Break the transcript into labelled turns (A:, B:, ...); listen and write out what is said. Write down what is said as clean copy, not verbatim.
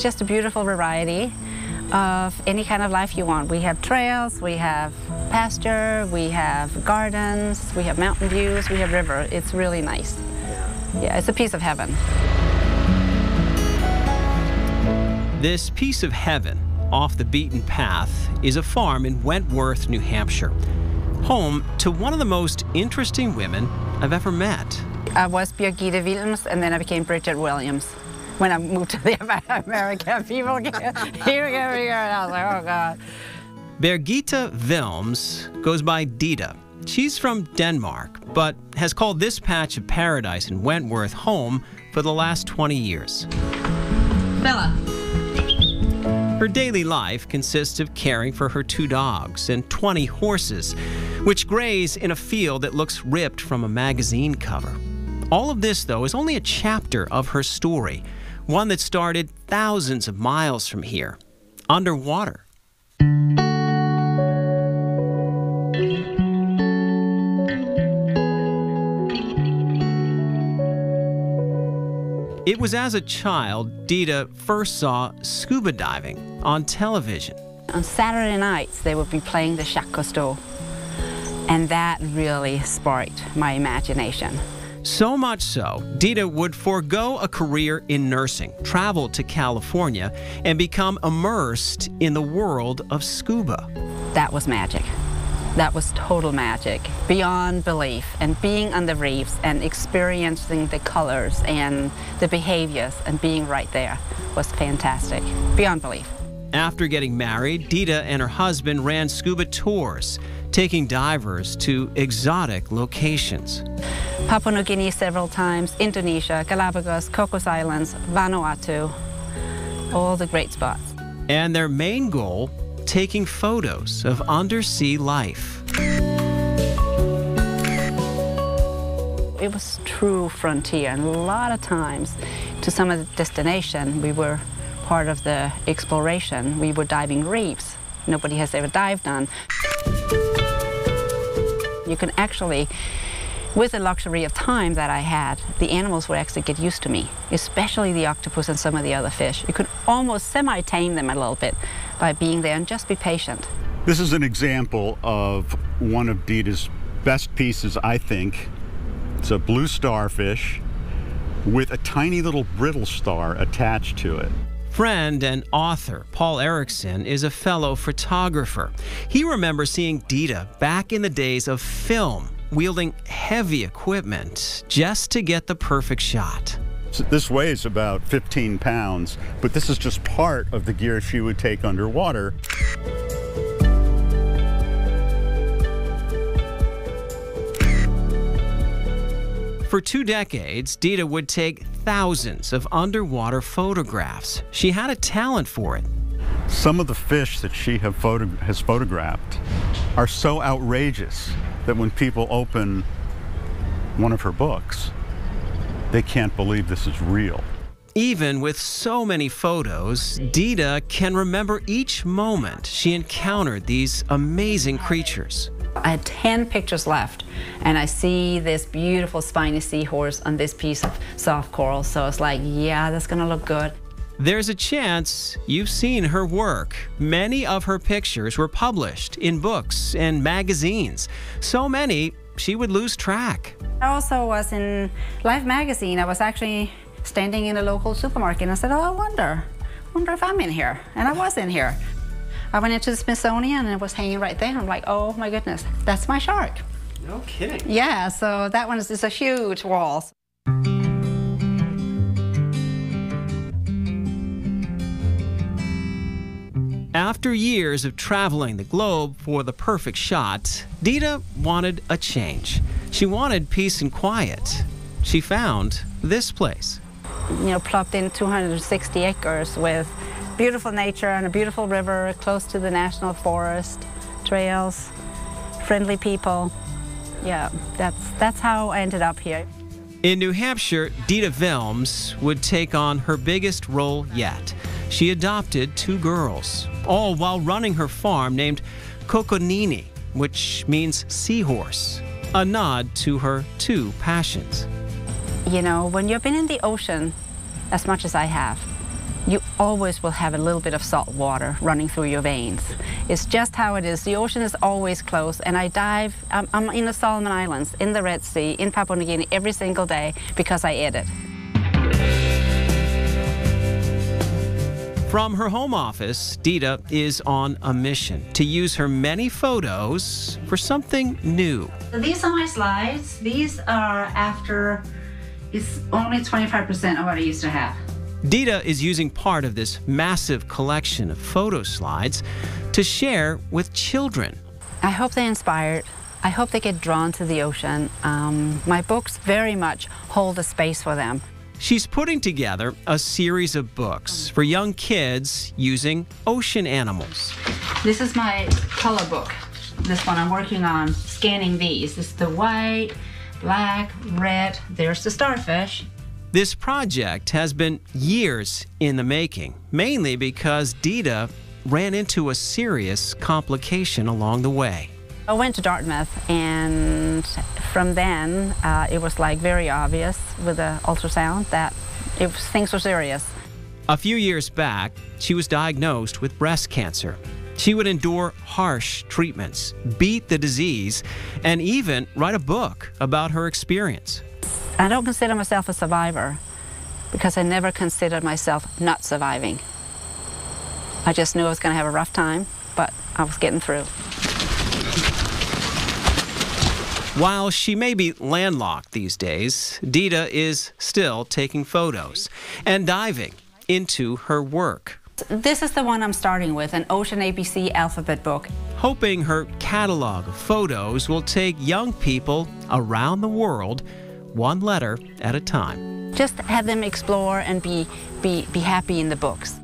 A: It's just a beautiful variety of any kind of life you want. We have trails, we have pasture, we have gardens, we have mountain views, we have river. It's really nice. Yeah, it's a piece of heaven.
B: This piece of heaven off the beaten path is a farm in Wentworth, New Hampshire, home to one of the most interesting women I've ever met.
A: I was Birgitte Wilms, and then I became Bridget Williams. When I moved to the American people, here, and I was like, oh God.
B: Birgitte Wilms goes by Dita. She's from Denmark, but has called this patch of paradise in Wentworth home for the last 20 years.
A: Bella.
B: Her daily life consists of caring for her 2 dogs and 20 horses, which graze in a field that looks ripped from a magazine cover. All of this, though, is only a chapter of her story, one that started thousands of miles from here, underwater. It was as a child Dita first saw scuba diving on television.
A: On Saturday nights, they would be playing the Jacques Cousteau, and that really sparked my imagination.
B: So much so, Dita would forego a career in nursing, travel to California, and become immersed in the world of scuba.
A: That was magic. That was total magic, beyond belief. And being on the reefs and experiencing the colors and the behaviors and being right there was fantastic, beyond belief.
B: After getting married, Dita and her husband ran scuba tours, taking divers to exotic locations.
A: Papua New Guinea several times, Indonesia, Galapagos, Cocos Islands, Vanuatu, all the great spots.
B: And their main goal, taking photos of undersea life.
A: It was true frontier, and a lot of times to some of the destination, we were part of the exploration. We were diving reefs nobody has ever dived on. You can actually, with the luxury of time that I had, the animals would actually get used to me, especially the octopus and some of the other fish. You could almost semi-tame them a little bit by being there, and just be patient.
C: This is an example of one of Dita's best pieces, I think. It's a blue starfish with a tiny little brittle star attached to it.
B: Friend and author Paul Erickson is a fellow photographer. He remembers seeing Dita back in the days of film, wielding heavy equipment just to get the perfect shot.
C: So this weighs about 15 pounds, but this is just part of the gear she would take underwater.
B: For 2 decades, Dita would take thousands of underwater photographs. She had a talent for it.
C: Some of the fish that she has photographed are so outrageous that when people open one of her books, they can't believe this is real.
B: Even with so many photos, Dita can remember each moment she encountered these amazing creatures.
A: I had 10 pictures left, and I see this beautiful spiny seahorse on this piece of soft coral, so it's like, yeah, that's gonna look good.
B: There's a chance you've seen her work. Many of her pictures were published in books and magazines. So many, she would lose track.
A: I also was in Life magazine. I was actually standing in a local supermarket, and I said, oh, I wonder if I'm in here. And I was in here. I went into the Smithsonian, and it was hanging right there. I'm like, oh my goodness, that's my shark.
B: No kidding.
A: Yeah, so that one is a huge wall.
B: After years of traveling the globe for the perfect shot, Dita wanted a change. She wanted peace and quiet. She found this place.
A: You know, plopped in 260 acres with beautiful nature and a beautiful river close to the national forest, trails, friendly people. Yeah, that's how I ended up here.
B: In New Hampshire, Dita Wilms would take on her biggest role yet. She adopted 2 girls, all while running her farm named Kokonini, which means seahorse, a nod to her 2 passions.
A: You know, when you've been in the ocean as much as I have, you always will have a little bit of salt water running through your veins. It's just how it is. The ocean is always close, and I dive. I'm in the Solomon Islands, in the Red Sea, in Papua New Guinea every single day because I edit.
B: From her home office, Dita is on a mission to use her many photos for something new.
A: These are my slides. These are after, it's only 25% of what I used to have.
B: Dita is using part of this massive collection of photo slides to share with children.
A: I hope they're inspired. I hope they get drawn to the ocean. My books very much hold a space for them.
B: She's putting together a series of books for young kids using ocean animals.
A: This is my color book. This one I'm working on, scanning these. This is the white, black, red. There's the starfish.
B: This project has been years in the making, mainly because Dita ran into a serious complication along the way.
A: I went to Dartmouth, and from then it was like very obvious with the ultrasound that things were serious.
B: A few years back, she was diagnosed with breast cancer. She would endure harsh treatments, beat the disease, and even write a book about her experience.
A: I don't consider myself a survivor because I never considered myself not surviving. I just knew I was going to have a rough time, but I was getting through.
B: While she may be landlocked these days, Dita is still taking photos and diving into her work.
A: This is the one I'm starting with, an Ocean ABC alphabet book.
B: Hoping her catalog of photos will take young people around the world one letter at a time.
A: Just have them explore and be happy in the books.